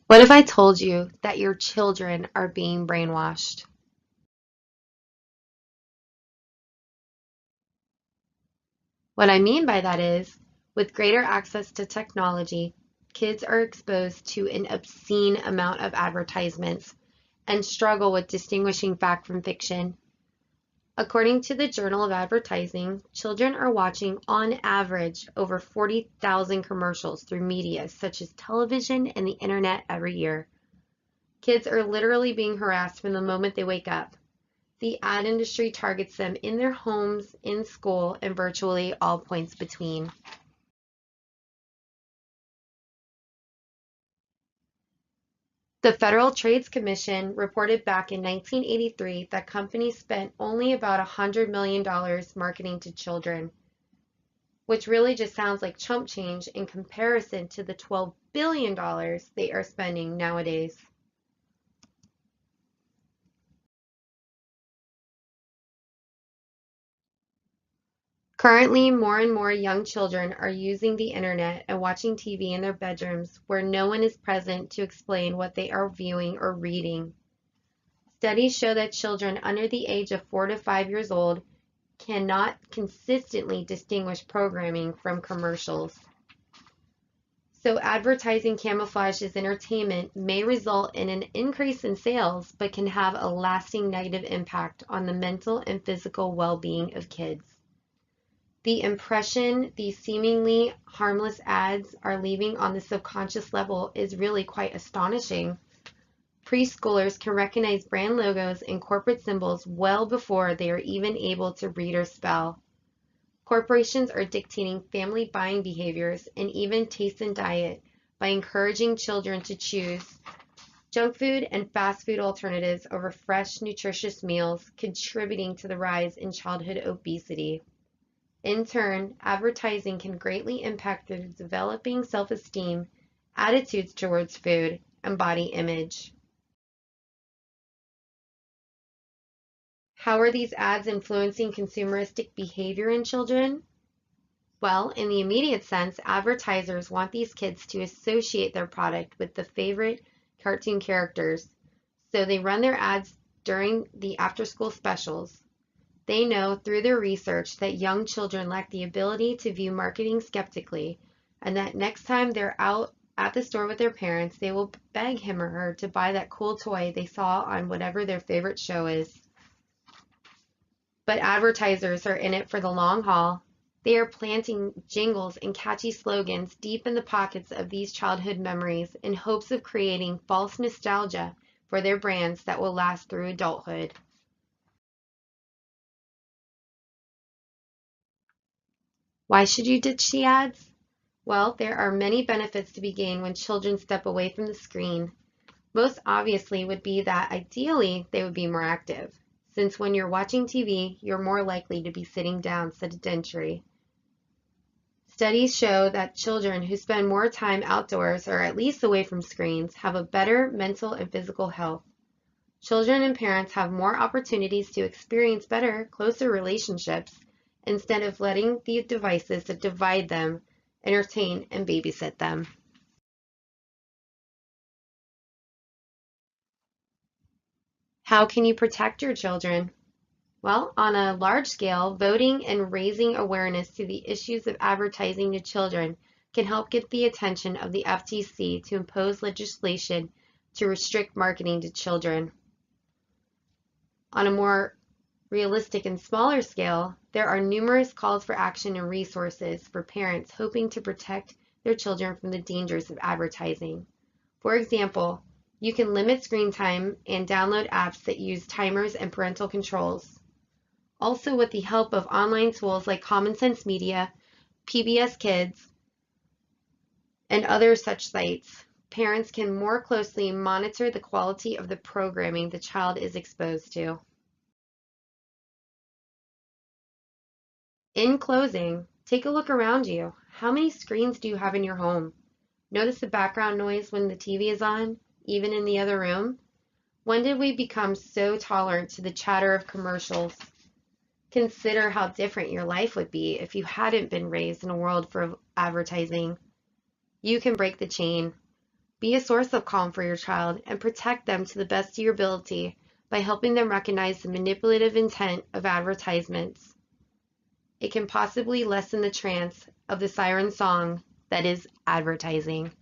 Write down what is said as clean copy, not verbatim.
What if I told you that your children are being brainwashed? What I mean by that is, with greater access to technology, kids are exposed to an obscene amount of advertisements and struggle with distinguishing fact from fiction. According to the Journal of Advertising, children are watching on average over 40,000 commercials through media such as television and the internet every year. Kids are literally being harassed from the moment they wake up. The ad industry targets them in their homes, in school, and virtually all points between. The Federal Trade Commission reported back in 1983 that companies spent only about $100 million marketing to children, which really just sounds like chump change in comparison to the $12 billion they are spending nowadays. Currently, more and more young children are using the internet and watching TV in their bedrooms where no one is present to explain what they are viewing or reading. Studies show that children under the age of 4 to 5 years old cannot consistently distinguish programming from commercials. So advertising camouflaged as entertainment may result in an increase in sales, but can have a lasting negative impact on the mental and physical well-being of kids. The impression these seemingly harmless ads are leaving on the subconscious level is really quite astonishing. Preschoolers can recognize brand logos and corporate symbols well before they are even able to read or spell. Corporations are dictating family buying behaviors and even taste and diet by encouraging children to choose junk food and fast food alternatives over fresh, nutritious meals, contributing to the rise in childhood obesity. In turn, advertising can greatly impact the developing self-esteem, attitudes towards food, and body image. How are these ads influencing consumeristic behavior in children? Well, in the immediate sense, advertisers want these kids to associate their product with the favorite cartoon characters, so they run their ads during the after-school specials. They know through their research that young children lack the ability to view marketing skeptically, and that next time they're out at the store with their parents, they will beg him or her to buy that cool toy they saw on whatever their favorite show is. But advertisers are in it for the long haul. They are planting jingles and catchy slogans deep in the pockets of these childhood memories in hopes of creating false nostalgia for their brands that will last through adulthood. Why should you ditch the ads? Well, there are many benefits to be gained when children step away from the screen. Most obviously would be that ideally they would be more active, since when you're watching TV, you're more likely to be sitting down sedentary. Studies show that children who spend more time outdoors or at least away from screens have a better mental and physical health. Children and parents have more opportunities to experience better, closer relationships instead of letting the devices that divide them entertain and babysit them. How can you protect your children? Well, on a large scale, voting and raising awareness to the issues of advertising to children can help get the attention of the FTC to impose legislation to restrict marketing to children. On a more realistic and smaller scale, there are numerous calls for action and resources for parents hoping to protect their children from the dangers of advertising. For example, you can limit screen time and download apps that use timers and parental controls. Also, with the help of online tools like Common Sense Media, PBS Kids, and other such sites, parents can more closely monitor the quality of the programming the child is exposed to. In closing, take a look around you. How many screens do you have in your home? Notice the background noise when the TV is on, even in the other room? When did we become so tolerant to the chatter of commercials? Consider how different your life would be if you hadn't been raised in a world full of advertising. You can break the chain. Be a source of calm for your child and protect them to the best of your ability by helping them recognize the manipulative intent of advertisements. It can possibly lessen the trance of the siren song that is advertising.